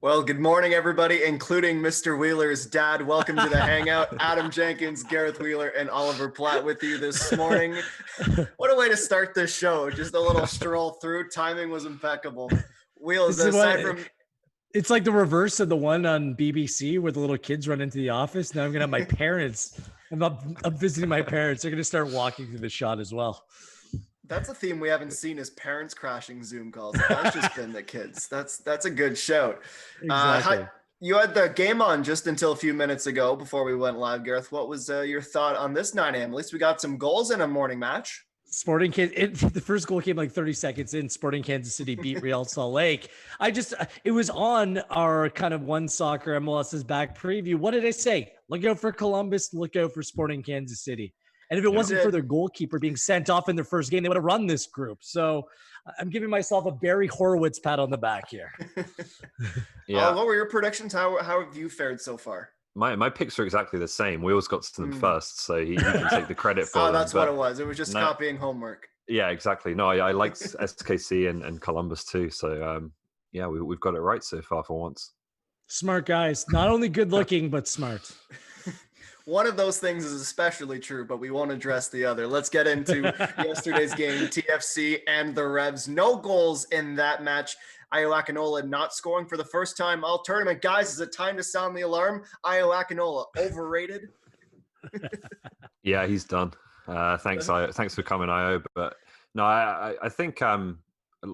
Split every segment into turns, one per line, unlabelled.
Well, good morning, everybody, including Mr. Wheeler's dad. Welcome to the Hangout. Adam Jenkins, Gareth Wheeler, and Oliver Platt with you this morning. What a way to start this show. Just a little stroll through. Timing was impeccable. Wheels, aside from...
It's like the reverse of the one on BBC where the little kids run into the office. Now I'm going to have my parents. I'm visiting my parents. They're going to start walking through the shot as well.
That's a theme we haven't seen, is parents crashing Zoom calls. That's just been the kids. That's a good shout.
Exactly.
You had the game on just until a few minutes ago before we went live, Gareth. What was your thought on this 9 a.m.? At least we got some goals in a morning match.
Sporting the first goal came like 30 seconds in. Sporting Kansas City beat Real Salt Lake. It was on our kind of OneSoccer MLSisBack preview. What did I say? Look out for Columbus. Look out for Sporting Kansas City. And if it wasn't for their goalkeeper being sent off in their first game, they would have run this group. So I'm giving myself a Barry Horowitz pat on the back here.
Yeah.
What were your predictions? How have you fared so far?
My picks are exactly the same. Wheels got to them first, so he can take the credit for them.
That's what it was. It was just copying homework.
Yeah, exactly. No, I liked SKC and Columbus too. So, we've got it right so far for once.
Smart guys. Not only good looking, but smart.
One of those things is especially true, but we won't address the other. Let's get into yesterday's game, TFC and the Revs. No goals in that match. Ayo Akinola not scoring for the first time all tournament. Guys, is it time to sound the alarm? Ayo Akinola, overrated?
Yeah, he's done. Thanks for coming, Ayo. But no, I think,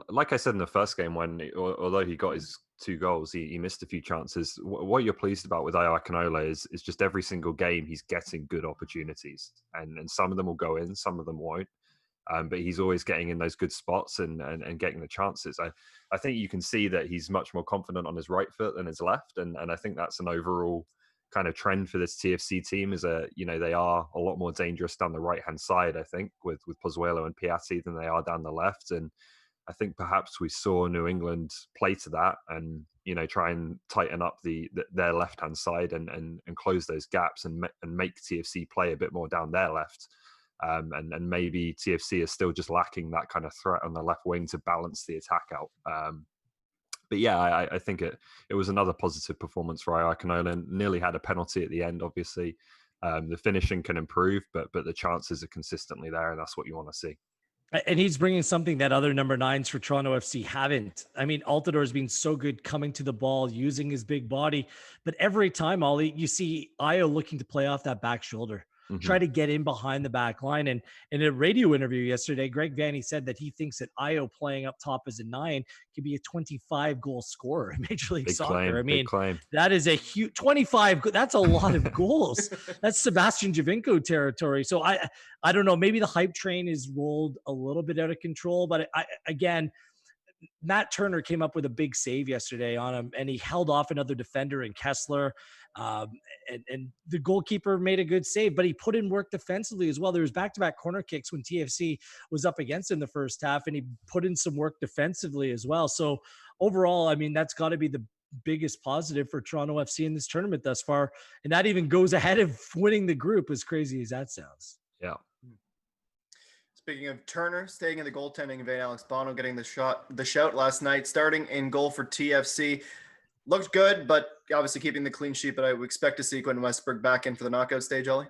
like I said in the first game, although he got his 2 goals, he missed a few chances. What you're pleased about with Ayo Akinola is just every single game he's getting good opportunities, and some of them will go in, some of them won't. But he's always getting in those good spots and getting the chances. I think you can see that he's much more confident on his right foot than his left, and I think that's an overall kind of trend for this TFC team. They are a lot more dangerous down the right hand side, I think, with Pozuelo and Piatti than they are down the left. And I think perhaps we saw New England play to that and, try and tighten up their left-hand side and close those gaps and make TFC play a bit more down their left. And maybe TFC is still just lacking that kind of threat on the left wing to balance the attack out. But yeah, I think it was another positive performance for Ayo Akinola. Nearly had a penalty at the end, obviously. The finishing can improve, but the chances are consistently there, and that's what you want to see.
And he's bringing something that other number 9s for Toronto FC haven't. I mean, Altidore has been so good coming to the ball, using his big body. But every time, Ollie, you see Ayo looking to play off that back shoulder, try to get in behind the back line. And in a radio interview yesterday, Greg Vanney said that he thinks that Ayo playing up top as a 9 could be a 25-goal scorer in Major League Soccer.
Big claim.
That is a huge 25. That's a lot of goals. That's Sebastian Giovinco territory. So I don't know. Maybe the hype train is rolled a little bit out of control. But again, Matt Turner came up with a big save yesterday on him, and he held off another defender in Kessler. And the goalkeeper made a good save, but he put in work defensively as well. There was back-to-back corner kicks when TFC was up against in the first half, and he put in some work defensively as well. So overall, I mean, that's got to be the biggest positive for Toronto FC in this tournament thus far. And that even goes ahead of winning the group, as crazy as that sounds.
Yeah.
Speaking of Turner, staying in the goaltending vein, Alex Bono getting the shout last night, starting in goal for TFC. Looked good, but obviously keeping the clean sheet. But I would expect to see Quinn Westberg back in for the knockout stage, Ollie.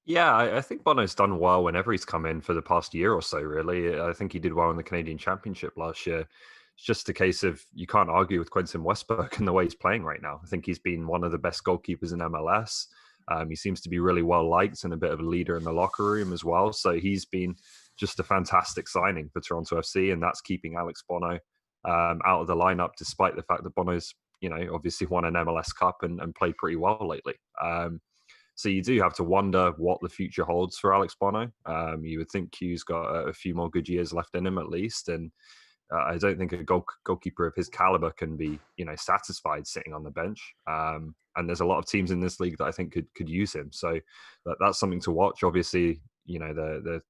Yeah, I think Bono's done well whenever he's come in for the past year or so, really. I think he did well in the Canadian Championship last year. It's just a case of you can't argue with Quentin Westberg and the way he's playing right now. I think he's been one of the best goalkeepers in MLS. He seems to be really well liked and a bit of a leader in the locker room as well. So he's been just a fantastic signing for Toronto FC, and that's keeping Alex Bono out of the lineup, despite the fact that Bono's, obviously won an MLS Cup and played pretty well lately. So you do have to wonder what the future holds for Alex Bono. You would think Q's got a few more good years left in him at least, and I don't think a goalkeeper of his caliber can be, satisfied sitting on the bench. And there's a lot of teams in this league that I think could use him. So that's something to watch. Obviously, the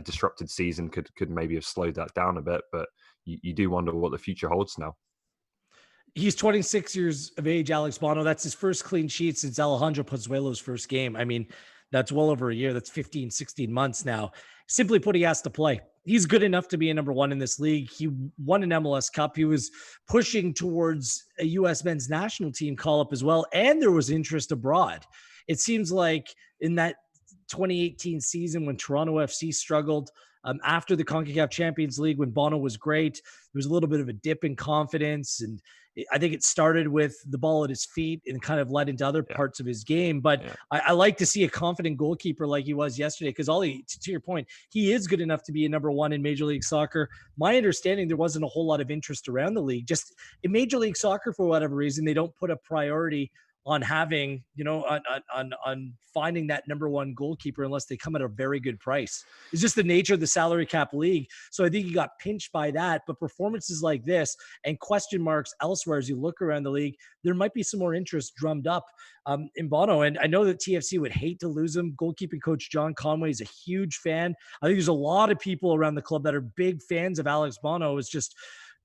disrupted season could maybe have slowed that down a bit, but you do wonder what the future holds now.
He's 26 years of age, Alex Bono. That's his first clean sheet since Alejandro Pozuelo's first game. I mean, that's well over a year. That's 15, 16 months now. Simply put, he has to play. He's good enough to be a number one in this league. He won an MLS Cup. He was pushing towards a U.S. men's national team call-up as well, and there was interest abroad. It seems like in that 2018 season when Toronto FC struggled, after the CONCACAF Champions League, when Bono was great, there was a little bit of a dip in confidence, and I think it started with the ball at his feet and kind of led into other parts of his game. But I like to see a confident goalkeeper like he was yesterday, because to your point, he is good enough to be a number one in Major League Soccer. My understanding, there wasn't a whole lot of interest around the league. Just in Major League Soccer, for whatever reason, they don't put a priority on having, on finding that number one goalkeeper unless they come at a very good price. It's just the nature of the salary cap league. So I think he got pinched by that. But performances like this and question marks elsewhere as you look around the league, there might be some more interest drummed up in Bono. And I know that TFC would hate to lose him. Goalkeeping coach John Conway is a huge fan. I think there's a lot of people around the club that are big fans of Alex Bono. It's just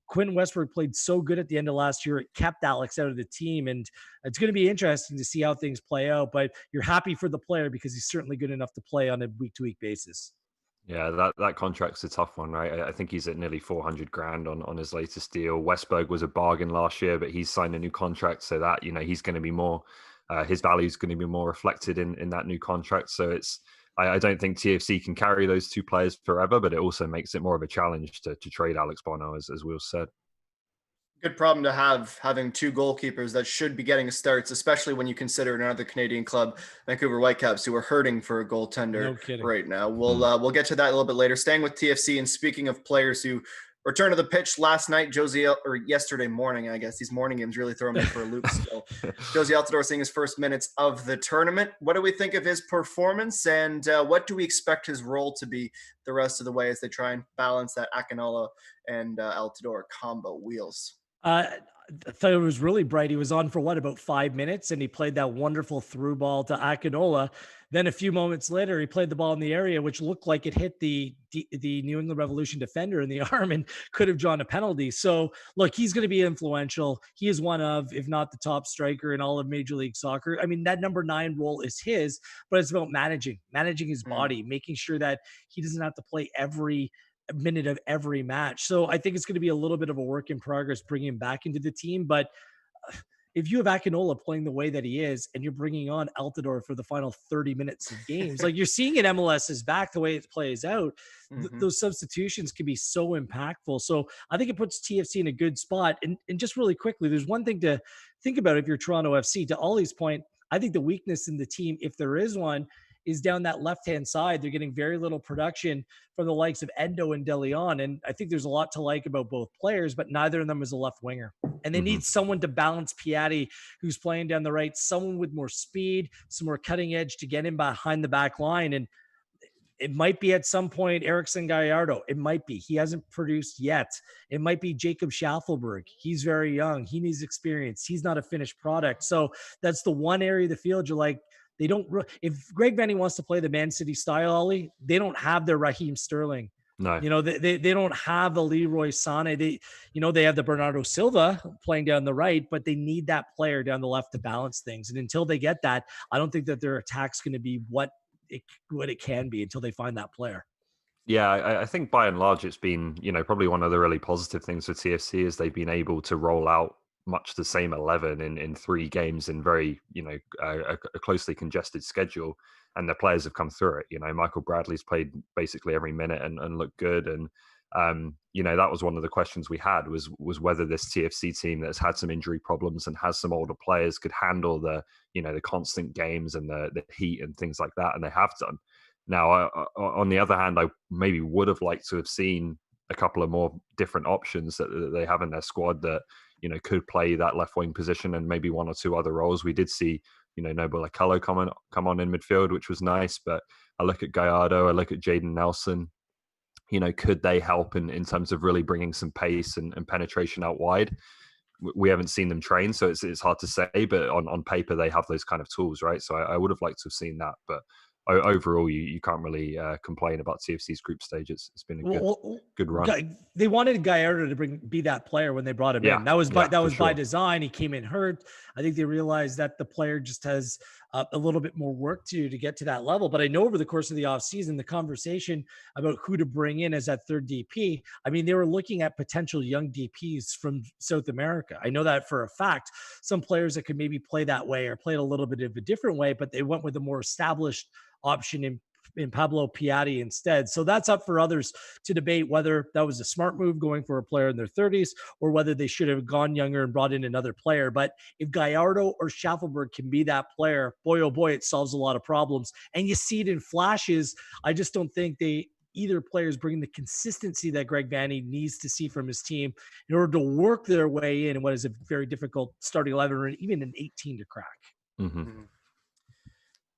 Quinn Westberg played so good at the end of last year. It kept Alex out of the team, and it's going to be interesting to see how things play out. But you're happy for the player because he's certainly good enough to play on a week-to-week basis.
Yeah, that contract's a tough one, right? I think he's at nearly 400 grand on his latest deal. Westberg was a bargain last year, but he's signed a new contract, so that, he's going to be more, his value is going to be more reflected in that new contract. So I don't think TFC can carry those two players forever, but it also makes it more of a challenge to trade Alex Bono, as Will said.
Good problem to have, having two goalkeepers that should be getting starts, especially when you consider another Canadian club, Vancouver Whitecaps, who are hurting for a goaltender right now. We'll get to that a little bit later. Staying with TFC, and speaking of players who returned to the pitch last night, yesterday morning, I guess. These morning games really throw me for a loop still. Jozy Altidore seeing his first minutes of the tournament. What do we think of his performance, and what do we expect his role to be the rest of the way as they try and balance that Akinola and Altidore combo wheels?
I thought it was really bright. He was on for about 5 minutes, and he played that wonderful through ball to Akinola. Then a few moments later, he played the ball in the area, which looked like it hit the New England Revolution defender in the arm and could have drawn a penalty. So look, he's going to be influential. He is one of, if not the top striker in all of Major League Soccer. I mean, that number 9 role is his, but it's about managing his body, making sure that he doesn't have to play every minute of every match. So I think it's going to be a little bit of a work in progress bringing him back into the team. But if you have Akinola playing the way that he is, and you're bringing on Altidore for the final 30 minutes of games, like you're seeing in MLSisBack, the way it plays out, those substitutions can be so impactful. So I think it puts TFC in a good spot. And just really quickly, there's one thing to think about if you're Toronto FC. To Ollie's point, I think the weakness in the team, if there is one, is down that left-hand side. They're getting very little production from the likes of Endo and De Leon. And I think there's a lot to like about both players, but neither of them is a left winger. And they need someone to balance Piatti, who's playing down the right, someone with more speed, some more cutting edge to get him behind the back line. And it might be at some point Erickson Gallardo. It might be. He hasn't produced yet. It might be Jacob Schaffelberg. He's very young. He needs experience. He's not a finished product. So that's the one area of the field you're like, they don't. If Greg Vanney wants to play the Man City style, Ollie, they don't have their Raheem Sterling.
No,
they don't have the Leroy Sané. They have the Bernardo Silva playing down the right, but they need that player down the left to balance things. And until they get that, I don't think that their attack's going to be what it can be until they find that player.
Yeah, I think by and large, it's been, probably one of the really positive things with TFC is they've been able to roll out much the same 11 in 3 games in very, a closely congested schedule, and the players have come through it. Michael Bradley's played basically every minute and looked good. And, that was one of the questions we had was whether this TFC team that's had some injury problems and has some older players could handle the constant games and the heat and things like that. And they have done. Now, on the other hand, I maybe would have liked to have seen a couple of more different options that they have in their squad that, could play that left wing position and maybe 1 or 2 other roles. We did see, Noble Akello come on in midfield, which was nice. But I look at Gallardo, I look at Jaden Nelson. Could they help in terms of really bringing some pace and penetration out wide? We haven't seen them train, so it's hard to say. But on paper, they have those kind of tools, right? So I would have liked to have seen that. But overall, you can't really complain about TFC's group stage. It's been a good run.
They wanted Gallardo to be that player when they brought him in. That was by design. He came in hurt. I think they realized that the player just has a little bit more work to get to that level. But I know over the course of the offseason, the conversation about who to bring in as that third DP, I mean, they were looking at potential young DPs from South America. I know that for a fact. Some players that could maybe play that way or play it a little bit of a different way, but they went with a more established option in Pablo Piatti instead. So that's up for others to debate whether that was a smart move going for a player in their 30s or whether they should have gone younger and brought in another player. But if Gallardo or Schaffelberg can be that player, boy, oh boy, it solves a lot of problems. And you see it in flashes. I just don't think either players bring the consistency that Greg Vanney needs to see from his team in order to work their way in what is a very difficult starting 11 or even an 18 to crack.
Mm-hmm.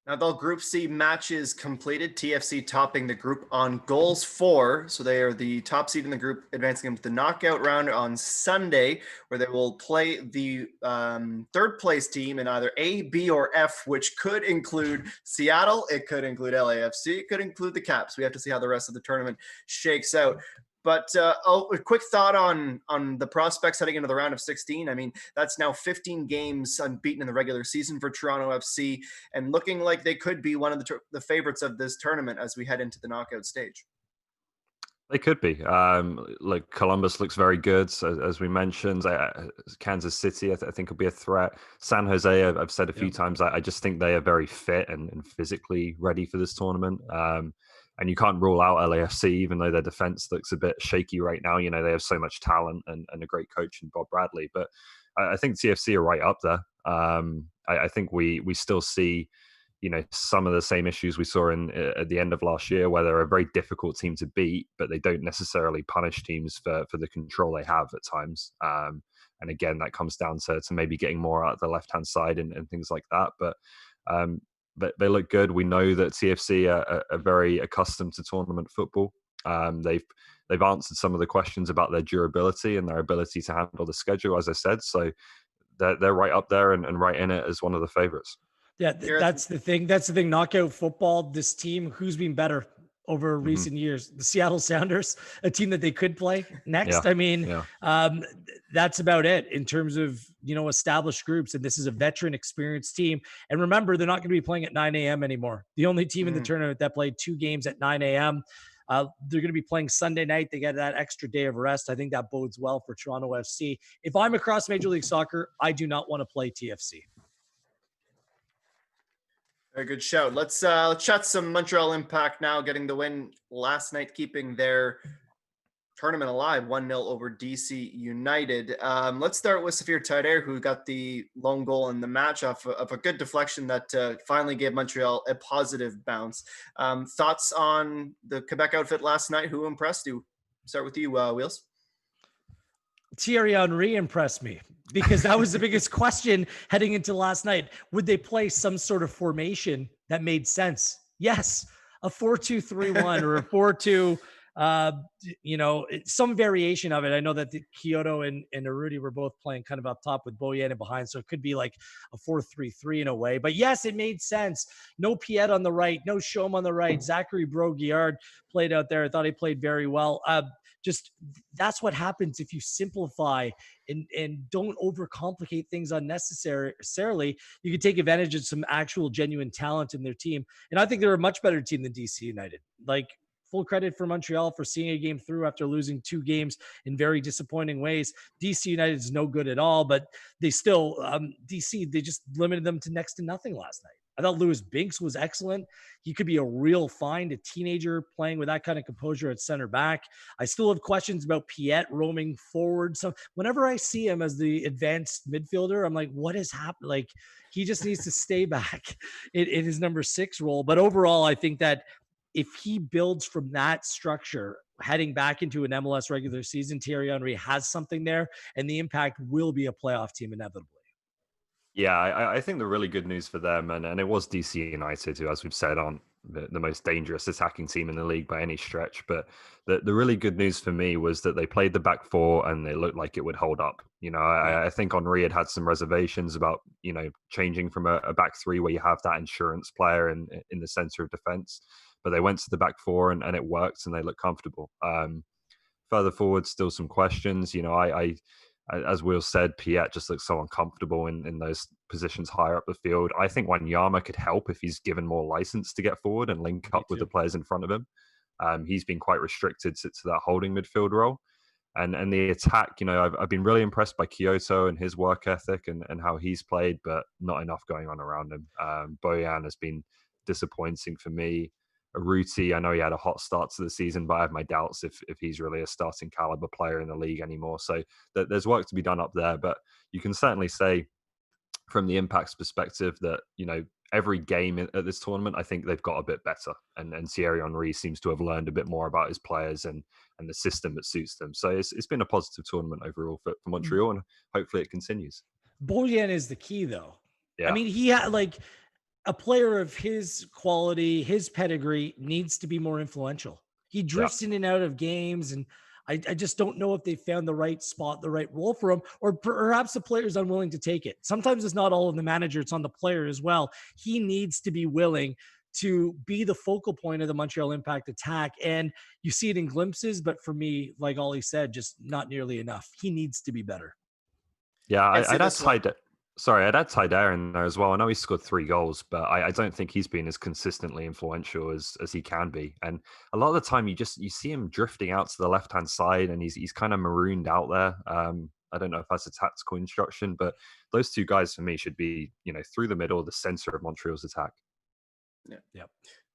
Now, the Group C matches completed. TFC topping the group on goals for. So they are the top seed in the group, advancing into the knockout round on Sunday, where they will play the third place team in either A, B, or F, which could include Seattle. It could include LAFC. It could include the Caps. We have to see how the rest of the tournament shakes out. But a quick thought on the prospects heading into the round of 16. I mean, that's now 15 games unbeaten in the regular season for Toronto FC, and looking like they could be one of the favorites of this tournament as we head into the knockout stage.
They could be. Like Columbus looks very good, as we mentioned. Kansas City, I think, will be a threat. San Jose, I've said a few times, I just think they are very fit and physically ready for this tournament. And you can't rule out LAFC, even though their defense looks a bit shaky right now. You know, they have so much talent and a great coach in Bob Bradley. But I think TFC are right up there. I think we still see, you know, some of the same issues we saw at the end of last year, where they're a very difficult team to beat, but they don't necessarily punish teams for the control they have at times. And again, that comes down to maybe getting more out of the left-hand side and things like that. But they look good. We know that TFC are very accustomed to tournament football. They've answered some of the questions about their durability and their ability to handle the schedule, as I said. So they're right up there and right in it as one of the favorites.
Yeah, that's the thing. That's the thing. Knockout football, this team, who's been better over recent years? The Seattle Sounders, a team that they could play next.
Yeah.
I mean, that's about it in terms of, you know, established groups. And this is a veteran, experienced team. And remember, they're not going to be playing at 9 a.m. anymore. The only team in the tournament that played 2 games at 9 a.m. They're going to be playing Sunday night. They get that extra day of rest. I think that bodes well for Toronto FC. If I'm across Major League Soccer, I do not want to play TFC.
Very good shout. Let's chat some Montreal Impact now, getting the win last night, keeping their tournament alive, 1-0 over DC United. Let's start with Safir Taider, who got the lone goal in the match off of a good deflection that finally gave Montreal a positive bounce. Thoughts on the Quebec outfit last night? Who impressed you? Start with you, Wheels.
Thierry Henry impressed me because that was the biggest question heading into last night. Would they play some sort of formation that made sense? Yes. A 4-2-3-1 or a 4-2, you know, some variation of it. I know that the Kyoto and Arudi were both playing kind of up top with Boyenne behind. So it could be like a 4-3-3 in a way, but yes, it made sense. No Piet on the right, no Chaume on the right. Zachary Brault-Guillard played out there. I thought he played very well. Just that's what happens if you simplify and don't overcomplicate things unnecessarily. You can take advantage of some actual genuine talent in their team. And I think they're a much better team than DC United. Like, full credit for Montreal for seeing a game through after losing 2 games in very disappointing ways. DC United is no good at all, but they still, DC, they just limited them to next to nothing last night. I thought Lewis Binks was excellent. He could be a real find, a teenager playing with that kind of composure at center back. I still have questions about Piet roaming forward. So whenever I see him as the advanced midfielder, I'm like, what has happened? Like, he just needs to stay back in his number 6 role. But overall, I think that if he builds from that structure, heading back into an MLS regular season, Thierry Henry has something there, and the Impact will be a playoff team inevitably.
Yeah, I think the really good news for them, and it was DC United, who, as we've said, aren't the most dangerous attacking team in the league by any stretch. But the really good news for me was that they played the back 4 and they looked like it would hold up. You know, I think Henry had some reservations about, you know, changing from a back 3 where you have that insurance player in the center of defense. But they went to the back 4 and it worked and they looked comfortable. Further forward, still some questions. You know, as Will said, Piet just looks so uncomfortable in those positions higher up the field. I think Wanyama could help if he's given more license to get forward and link up with the players in front of him. He's been quite restricted to that holding midfield role. And the attack, I've been really impressed by Kyoto and his work ethic and how he's played, but not enough going on around him. Bojan has been disappointing for me. Aruti, I know he had a hot start to the season, but I have my doubts if he's really a starting caliber player in the league anymore. So there's work to be done up there, but you can certainly say from the Impact's perspective that, every game at this tournament, I think they've got a bit better. And Thierry Henry seems to have learned a bit more about his players and the system that suits them. So it's been a positive tournament overall for Montreal, and hopefully it continues.
Bojan is the key, though.
Yeah.
I mean, he had a player of his quality, his pedigree needs to be more influential. He drifts in and out of games, and I just don't know if they found the right spot, the right role for him, or perhaps the player is unwilling to take it. Sometimes it's not all of the manager, it's on the player as well. He needs to be willing to be the focal point of the Montreal Impact attack. And you see it in glimpses, but for me, like Ollie said, just not nearly enough. He needs to be better.
Yeah, I'd add Tidare in there as well. I know he scored 3 goals, but I don't think he's been as consistently influential as he can be. And a lot of the time, you see him drifting out to the left-hand side, and he's kind of marooned out there. I don't know if that's a tactical instruction, but those 2 guys for me should be, through the middle, the center of Montreal's attack.
Yeah.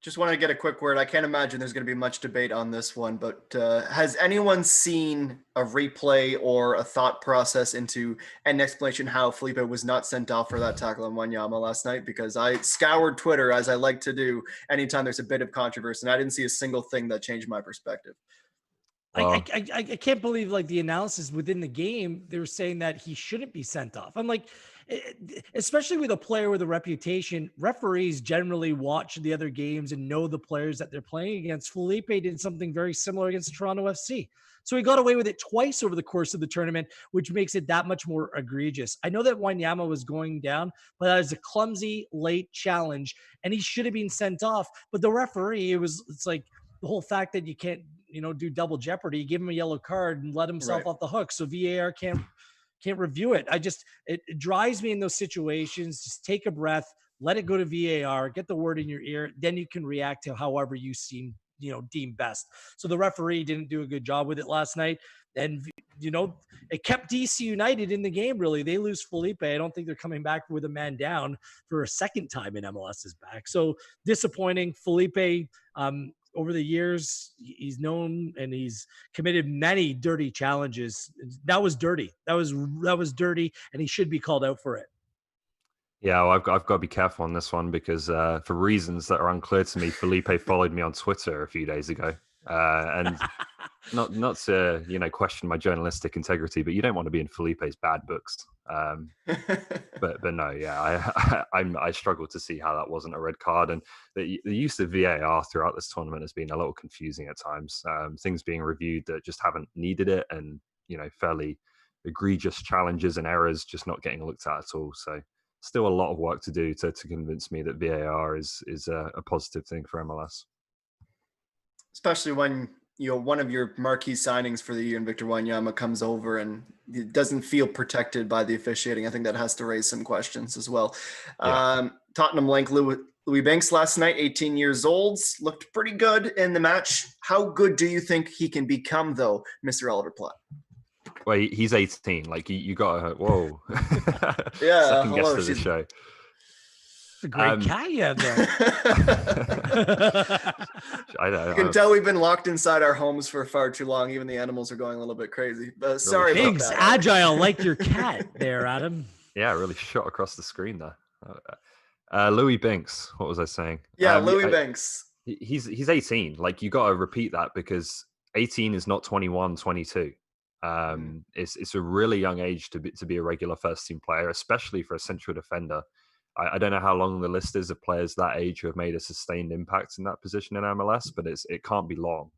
Just want to get a quick word. I can't imagine there's going to be much debate on this one, but has anyone seen a replay or a thought process into an explanation how Felipe was not sent off for that tackle on Wanyama last night? Because I scoured Twitter, as I like to do anytime there's a bit of controversy, and I didn't see a single thing that changed my perspective.
I can't believe the analysis within the game, they were saying that he shouldn't be sent off. I'm like, especially with a player with a reputation, referees generally watch the other games and know the players that they're playing against. Felipe did something very similar against Toronto FC. So he got away with it twice over the course of the tournament, which makes it that much more egregious. I know that Wanyama was going down, but that was a clumsy late challenge and he should have been sent off. But the referee, it's like the whole fact that you can't, do double jeopardy, give him a yellow card and let himself off the hook. So VAR can't review it. It drives me in those situations. Just take a breath, let it go to VAR, get the word in your ear. Then you can react to however you deem best. So the referee didn't do a good job with it last night. And, it kept DC United in the game, really. They lose Felipe. I don't think they're coming back with a man down for a second time in MLSisBack. So disappointing. Felipe, over the years, he's known and he's committed many dirty challenges. That was dirty. That was dirty, and he should be called out for it.
Yeah, well, I've got to be careful on this one because for reasons that are unclear to me, Felipe followed me on Twitter a few days ago, and not to question my journalistic integrity, but you don't want to be in Felipe's bad books. But no, yeah, I struggle to see how that wasn't a red card, and the use of VAR throughout this tournament has been a little confusing at times. Things being reviewed that just haven't needed it, and fairly egregious challenges and errors just not getting looked at all. So still a lot of work to do to convince me that VAR is a positive thing for MLS.
Especially when one of your marquee signings for the year, and Victor Wanyama, comes over and it doesn't feel protected by the officiating. I think that has to raise some questions as well. Yeah. Tottenham linked Louis Binks last night, 18 years old, looked pretty good in the match. How good do you think he can become, though, Mr. Oliver Platt?
Well, he's 18. You got to, whoa.
Yeah.
Second guest of the show.
It's a great cat you have there.
I know.
You can tell we've been locked inside our homes for far too long. Even the animals are going a little bit crazy. But sorry about
Binks,
that.
agile like your cat there, Adam.
Yeah, really shot across the screen there. Louis Binks, what was I saying?
Yeah, Louis Binks.
He's 18. You got to repeat that because 18 is not 21, 22. It's a really young age to be a regular first team player, especially for a central defender. I don't know how long the list is of players that age who have made a sustained impact in that position in MLS, but it can't be long.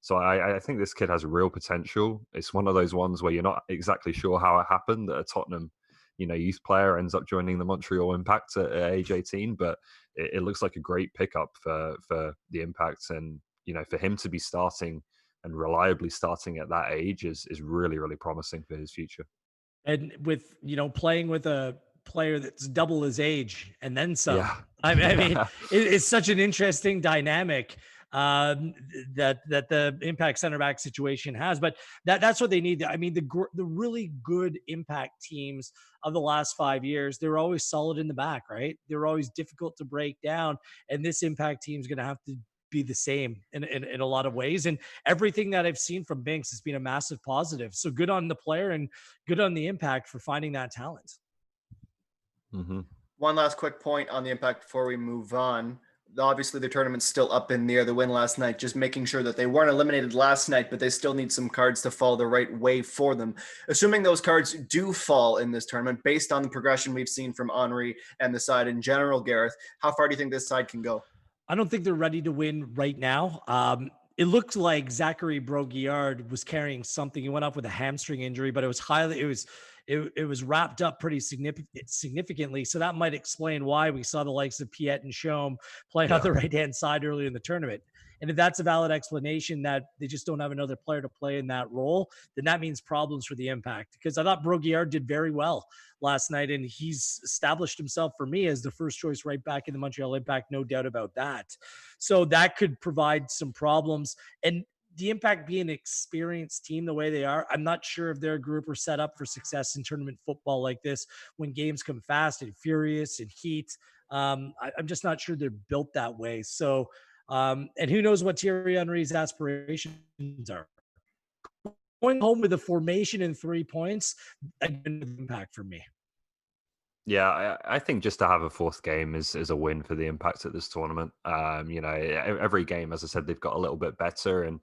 So I think this kid has real potential. It's one of those ones where you're not exactly sure how it happened that a Tottenham, youth player ends up joining the Montreal Impact at age 18, but it looks like a great pickup for the Impact, and for him to be starting reliably starting at that age is really, really promising for his future.
And with, playing with a player that's double his age and then some.
Yeah.
I mean, it's such an interesting dynamic that the Impact center back situation has, but that's what they need. I mean, the really good Impact teams of the last 5 years, they're always solid in the back, right? They're always difficult to break down, and this Impact team is going to have to be the same in a lot of ways. And everything that I've seen from Binks has been a massive positive. So good on the player and good on the Impact for finding that talent.
Mm-hmm.
One last quick point on the Impact before we move on. Obviously, the tournament's still up in the air. The win last night, just making sure that they weren't eliminated last night, but they still need some cards to fall the right way for them. Assuming those cards do fall in this tournament, based on the progression we've seen from Henry and the side in general, Gareth, how far do you think this side can go?
I don't think they're ready to win right now. It looked like Zachary Broguillard was carrying something. He went up with a hamstring injury, but it was wrapped up pretty significantly. So that might explain why we saw the likes of Piet and Shome playing on the right-hand side earlier in the tournament. And if that's a valid explanation that they just don't have another player to play in that role, then that means problems for the Impact. Because I thought Broguillard did very well last night, and he's established himself for me as the first choice right back in the Montreal Impact, no doubt about that. So that could provide some problems. And the Impact being an experienced team the way they are, I'm not sure if their group are set up for success in tournament football like this when games come fast and furious and heat. I'm just not sure they're built that way. So, and who knows what Thierry Henry's aspirations are. Going home with a formation and 3 points, again, Impact for me.
Yeah, I think just to have a fourth game is a win for the Impact at this tournament. Every game, as I said, they've got a little bit better, and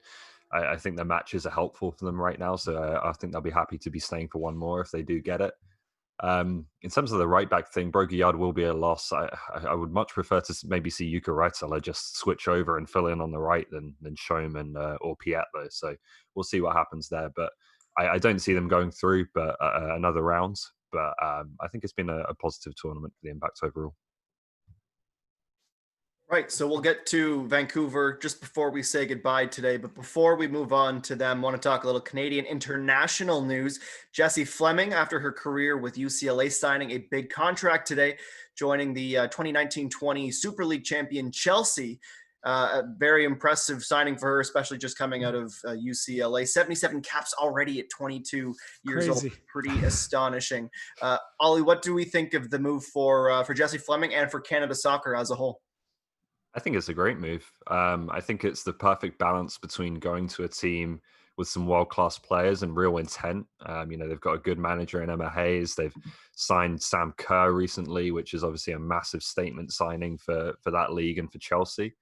I think the matches are helpful for them right now. So I think they'll be happy to be staying for one more if they do get it. In terms of the right back thing, Broguillard will be a loss. I would much prefer to maybe see Jukka Raitala just switch over and fill in on the right than Shome and or Piet though. So we'll see what happens there. But I don't see them going through, but another round. But I think it's been a positive tournament for the Impact overall.
Right, so we'll get to Vancouver just before we say goodbye today. But before we move on to them, I want to talk a little Canadian international news. Jessie Flemming, after her career with UCLA, signing a big contract today, joining the 2019-20 Super League champion Chelsea. A very impressive signing for her, especially just coming out of UCLA. 77 caps already at 22 years old. Pretty astonishing. Ollie, what do we think of the move for Jessie Flemming and for Canada soccer as a whole?
I think it's a great move. I think it's the perfect balance between going to a team with some world-class players and real intent. They've got a good manager in Emma Hayes. They've signed Sam Kerr recently, which is obviously a massive statement signing for that league and for Chelsea.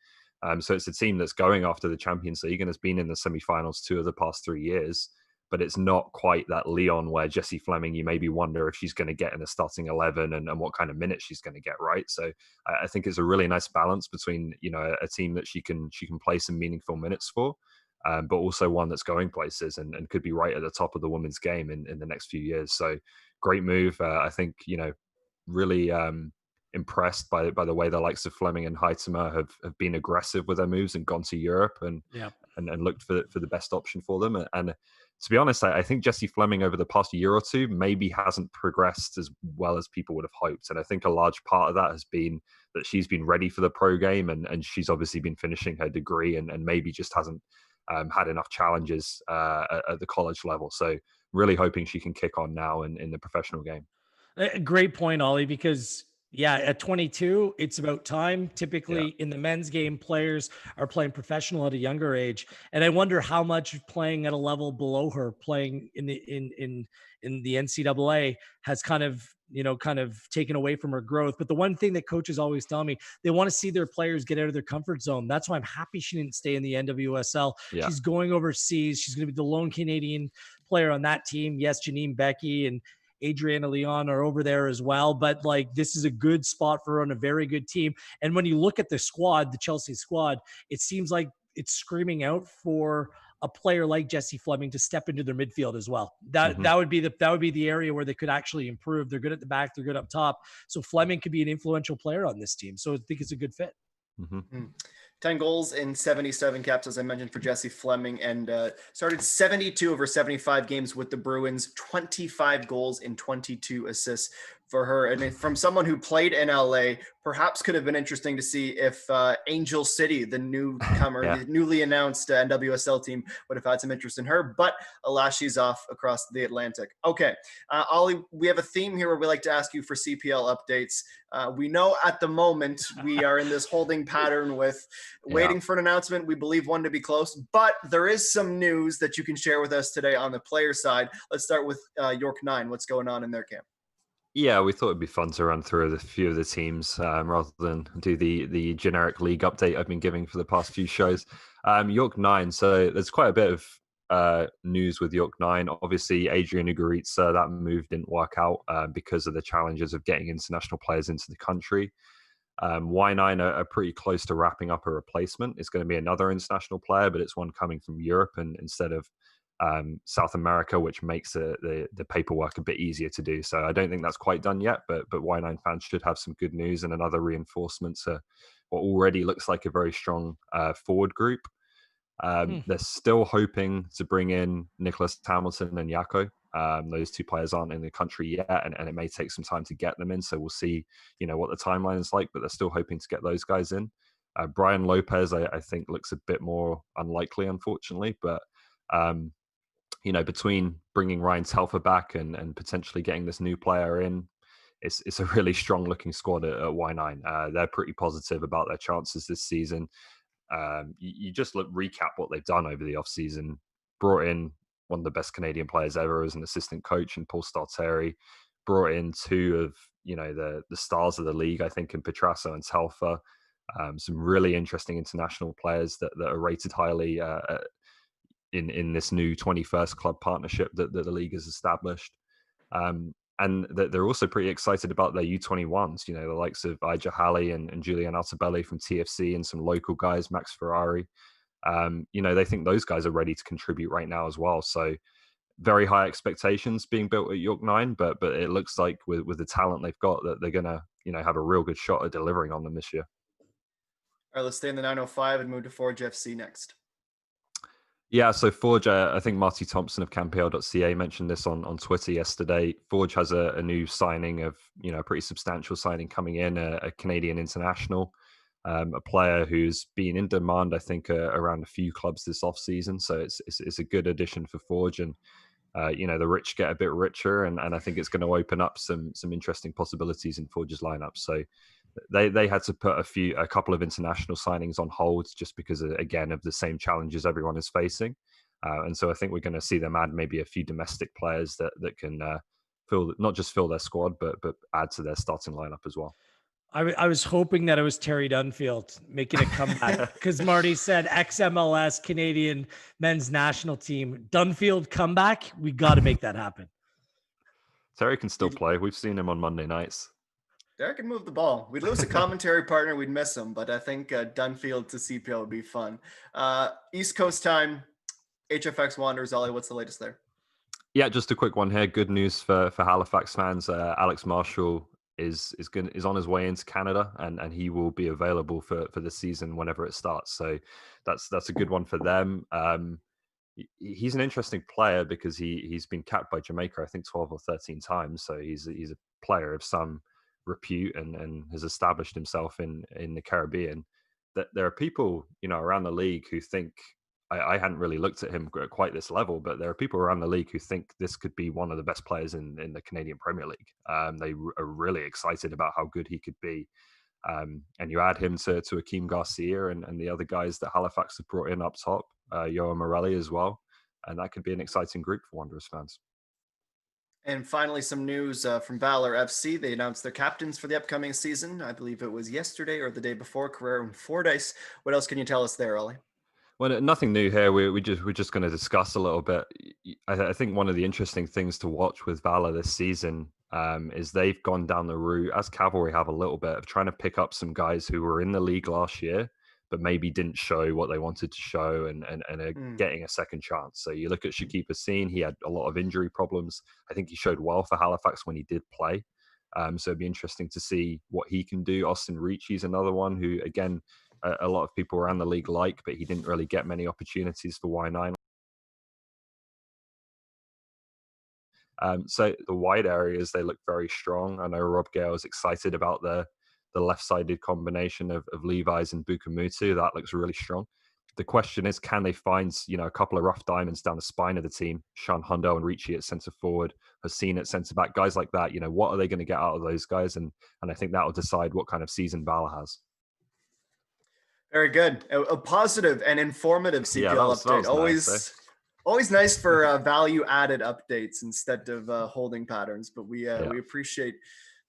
So it's a team that's going after the Champions League and has been in the semi-finals 2 of the past 3 years. But it's not quite that Lyon where Jessie Flemming, you maybe wonder if she's going to get in the starting 11 and what kind of minutes she's going to get, right? So I think it's a really nice balance between, a team that she can play some meaningful minutes for, but also one that's going places and could be right at the top of the women's game in the next few years. So great move. I think, really impressed by the way the likes of Flemming and Heitema have been aggressive with their moves and gone to Europe and looked for the best option for them. And to be honest, I think Jessie Flemming over the past year or two maybe hasn't progressed as well as people would have hoped. And I think a large part of that has been that she's been ready for the pro game and she's obviously been finishing her degree and maybe just hasn't had enough challenges at the college level. So really hoping she can kick on now in the professional game.
Great point, Ollie, because at 22, it's about time. Typically in the men's game, players are playing professional at a younger age. And I wonder how much playing at a level below her, playing in the NCAA has kind of taken away from her growth. But the one thing that coaches always tell me, they want to see their players get out of their comfort zone. That's why I'm happy she didn't stay in the NWSL. Yeah. She's going overseas. She's going to be the lone Canadian player on that team. Yes, Janine Becky and Adriana Leon are over there as well, but this is a good spot for her on a very good team. And when you look at the squad, the Chelsea squad, it seems like it's screaming out for a player like Jessie Flemming to step into their midfield as well. That would be the area where they could actually improve. They're good at the back, they're good up top. So Flemming could be an influential player on this team. So I think it's a good fit.
10 goals in 77 caps, as I mentioned, for Jessie Flemming, and started 72 of her 75 games with the Bruins, 25 goals and 22 assists for her. And from someone who played in LA, perhaps could have been interesting to see if Angel City, the newcomer,
Yeah.
the newly announced NWSL team, would have had some interest in her. But alas, she's off across the Atlantic. Okay, Ollie, we have a theme here where we like to ask you for CPL updates. We know at the moment we are in this holding pattern with waiting for an announcement. We believe one to be close, but there is some news that you can share with us today on the player side. Let's start with York 9. What's going on in their camp?
Yeah, we thought it'd be fun to run through a few of the teams rather than do the generic league update I've been giving for the past few shows. York 9, so there's quite a bit of news with York 9. Obviously, Adrian Ugoritsa, that move didn't work out because of the challenges of getting international players into the country. Y9 are pretty close to wrapping up a replacement. It's going to be another international player, but it's one coming from Europe and instead of South America, which makes the paperwork a bit easier to do. So I don't think that's quite done yet, but Y9 fans should have some good news and another reinforcement to what already looks like a very strong forward group. They're still hoping to bring in Nicholas Hamilton and Yako. Those two players aren't in the country yet, and it may take some time to get them in. So we'll see, what the timeline is like, but they're still hoping to get those guys in. Brian Lopez, I think, looks a bit more unlikely, unfortunately, but between bringing Ryan Telfer back and potentially getting this new player in, it's a really strong looking squad at Y9. They're pretty positive about their chances this season. You just recap what they've done over the offseason. Brought in one of the best Canadian players ever as an assistant coach in Paul Stalteri. Brought in two of the stars of the league, I think, in Petrasso and Telfer. Some really interesting international players that are rated highly in this new 21st club partnership that the league has established. And they're also pretty excited about their U21s, the likes of Ija Halley and Julian Altabelli from TFC and some local guys, Max Ferrari. They think those guys are ready to contribute right now as well. So very high expectations being built at York 9, but it looks like with the talent they've got that they're going to, have a real good shot at delivering on them this year.
All right, let's stay in the 905 and move to Forge FC next.
Yeah, so Forge, I think Marty Thompson of CanPL.ca mentioned this on Twitter yesterday. Forge has a new signing of, a pretty substantial signing coming in, a Canadian international, a player who's been in demand, I think, around a few clubs this offseason. So it's a good addition for Forge. And, the rich get a bit richer, and I think it's going to open up some interesting possibilities in Forge's lineup. So they had to put a couple of international signings on hold just because, again, of the same challenges everyone is facing. And so I think we're going to see them add maybe a few domestic players that can not just fill their squad, but add to their starting lineup as well.
I was hoping that it was Terry Dunfield making a comeback because Marty said ex-MLS Canadian men's national team. Dunfield comeback. We got to make that happen.
Terry can still play. We've seen him on Monday nights.
Derek can move the ball. We'd lose a commentary partner. We'd miss him, but I think Dunfield to CPL would be fun. East Coast time, HFX Wanderers. Ollie, what's the latest there?
Yeah, just a quick one here. Good news for Halifax fans. Alex Marshall is on his way into Canada, and he will be available for the season whenever it starts. So that's a good one for them. He's an interesting player because he's been capped by Jamaica, I think 12 or 13 times. So he's a player of some repute and has established himself in the Caribbean. That there are people around the league who think I hadn't really looked at him at quite this level, but there are people around the league who think this could be one of the best players in the Canadian Premier League. They are really excited about how good he could be. And you add him to Akeem Garcia and the other guys that Halifax have brought in up top, Yoa Morelli as well. And that could be an exciting group for Wanderers fans.
And finally, some news from Valor FC. They announced their captains for the upcoming season. I believe it was yesterday or the day before, Carrera and Fordyce. What else can you tell us there, Ollie?
Well, nothing new here. We're just going to discuss a little bit. I think one of the interesting things to watch with Valor this season is they've gone down the route, as Cavalry have a little bit, of trying to pick up some guys who were in the league last year, but maybe didn't show what they wanted to show and are getting a second chance. So you look at Shakib Hassine, he had a lot of injury problems. I think he showed well for Halifax when he did play. So it'd be interesting to see what he can do. Austin Ricci's another one who, again, a lot of people around the league like, but he didn't really get many opportunities for Y9. So the wide areas, they look very strong. I know Rob Gale is excited about the left-sided combination of Levi's and Bukamutu. That looks really strong. The question is, can they find, a couple of rough diamonds down the spine of the team? Sean Hondo and Ricci at centre forward, Hassan at centre back, guys like that. What are they going to get out of those guys? And I think that will decide what kind of season Bala has.
Very good. A positive and informative CPL update. Always nice for value-added updates instead of holding patterns. But we appreciate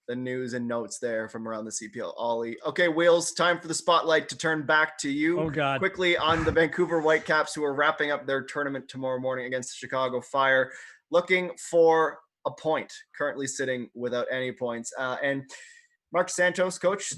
the news and notes there from around the CPL. Ollie. Okay, Wheels, time for the spotlight to turn back to you.
Oh, God.
Quickly on the Vancouver Whitecaps, who are wrapping up their tournament tomorrow morning against the Chicago Fire, looking for a point, currently sitting without any points. And Mark Santos, coach,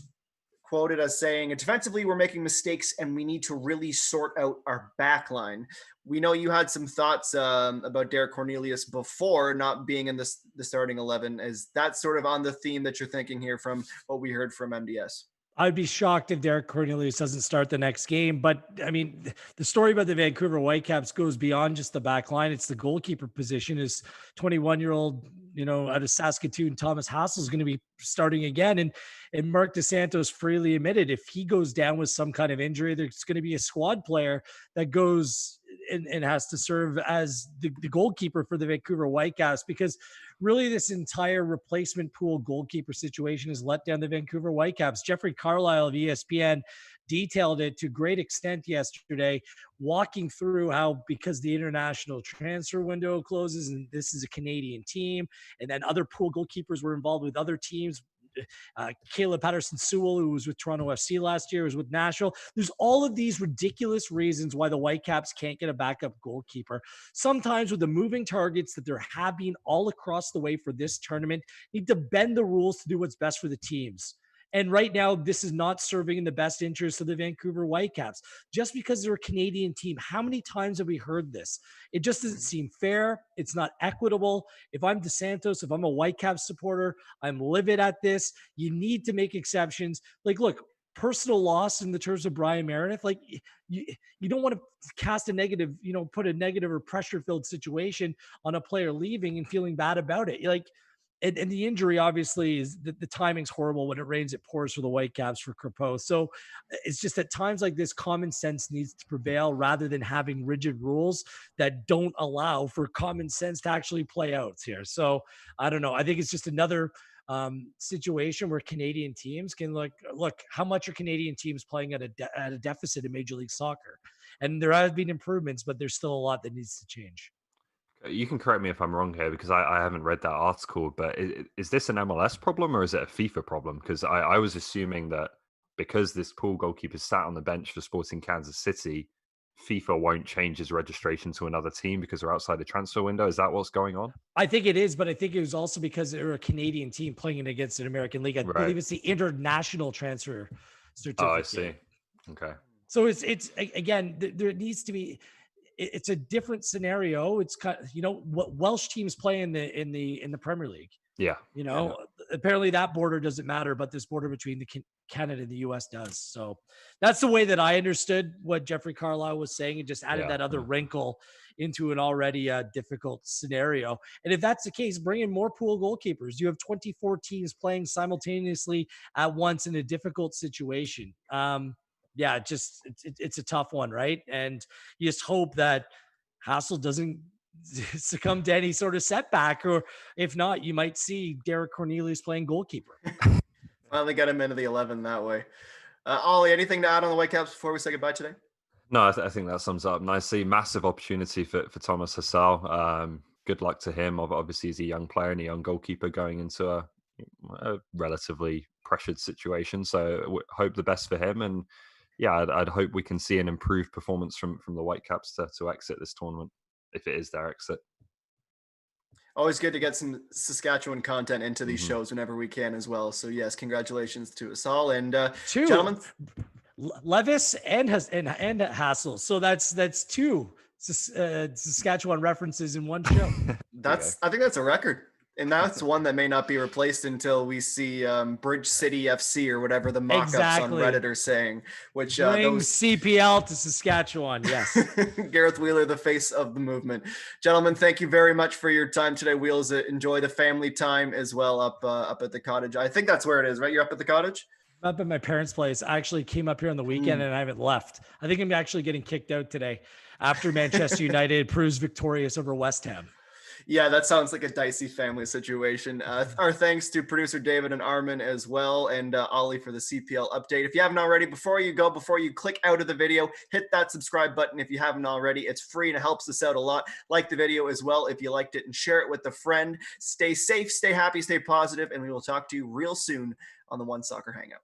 quoted as saying, defensively, we're making mistakes and we need to really sort out our back line. We know you had some thoughts about Derek Cornelius before not being in the starting 11. Is that sort of on the theme that you're thinking here from what we heard from MDS?
I'd be shocked if Derek Cornelius doesn't start the next game. But I mean, the story about the Vancouver Whitecaps goes beyond just the back line. It's the goalkeeper position. Is 21-year-old, out of Saskatoon, Thomas Hassel is going to be starting again. And Mark DeSantos freely admitted if he goes down with some kind of injury, there's going to be a squad player that goes and has to serve as the goalkeeper for the Vancouver Whitecaps, because really this entire replacement pool goalkeeper situation has let down the Vancouver Whitecaps. Jeffrey Carlisle of ESPN detailed it to great extent yesterday, walking through how, because the international transfer window closes and this is a Canadian team, and then other pool goalkeepers were involved with other teams. Caleb Patterson-Sewell, who was with Toronto FC last year, was with Nashville. There's all of these ridiculous reasons why the Whitecaps can't get a backup goalkeeper. Sometimes with the moving targets that there have been all across the way for this tournament, need to bend the rules to do what's best for the teams. And right now, this is not serving in the best interest of the Vancouver Whitecaps. Just because they're a Canadian team, how many times have we heard this? It just doesn't seem fair. It's not equitable. If I'm DeSantos, if I'm a Whitecaps supporter, I'm livid at this. You need to make exceptions. Like, look, personal loss in the terms of Brian Meredith, like you don't want to cast a negative, put a negative or pressure-filled situation on a player leaving and feeling bad about it. Like, and the injury obviously is the timing's horrible. When it rains, it pours for the Whitecaps for Crépeau. So it's just at times like this, common sense needs to prevail rather than having rigid rules that don't allow for common sense to actually play out here. So I don't know. I think it's just another situation where Canadian teams can look how much are Canadian teams playing at a deficit in Major League Soccer, and there have been improvements, but there's still a lot that needs to change.
You can correct me if I'm wrong here, because I haven't read that article, but is this an MLS problem or is it a FIFA problem? Because I was assuming that because this pool goalkeeper sat on the bench for Sporting Kansas City, FIFA won't change his registration to another team because they're outside the transfer window. Is that what's going on?
I think it is, but I think it was also because they're a Canadian team playing against an American league. I believe it's the international transfer certificate.
Oh, I see. Okay.
So it's again, there needs to be. It's a different scenario. It's kind of, what Welsh teams play in the Premier League.
Yeah.
Apparently that border doesn't matter, but this border between the Canada and the US does. So that's the way that I understood what Jeffrey Carlisle was saying, and just added that other wrinkle into an already difficult scenario. And if that's the case, bring in more pool goalkeepers. You have 24 teams playing simultaneously at once in a difficult situation. Yeah, it's a tough one, right? And you just hope that Hassel doesn't succumb to any sort of setback, or if not, you might see Derek Cornelius playing goalkeeper.
Finally got him into the 11 that way. Ollie, anything to add on the Whitecaps before we say goodbye today?
No, I think that sums up nicely. Massive opportunity for Thomas Hassel. Good luck to him. Obviously, he's a young player and a young goalkeeper going into a relatively pressured situation. So hope the best for him. And yeah, I'd hope we can see an improved performance from the Whitecaps to exit this tournament, if it is their exit.
Always good to get some Saskatchewan content into these shows whenever we can as well. So yes, congratulations to us all. And gentlemen,
Levis and Hassel. So that's two Saskatchewan references in one show.
I think that's a record. And that's one that may not be replaced until we see Bridge City FC or whatever the mock-ups on Reddit are saying. Which
bring CPL to Saskatchewan. Yes,
Gareth Wheeler, the face of the movement. Gentlemen, thank you very much for your time today. Wheels, enjoy the family time as well up at the cottage. I think that's where it is, right? You're up at the cottage?
Up at my parents' place. I actually came up here on the weekend and I haven't left. I think I'm actually getting kicked out today after Manchester United proves victorious over West Ham.
Yeah, that sounds like a dicey family situation. Our thanks to producer David and Armin as well, and Ollie for the CPL update. If you haven't already, before you click out of the video, hit that subscribe button if you haven't already. It's free and it helps us out a lot. Like the video as well if you liked it, and share it with a friend. Stay safe, stay happy, stay positive, and we will talk to you real soon on the OneSoccer Hangout.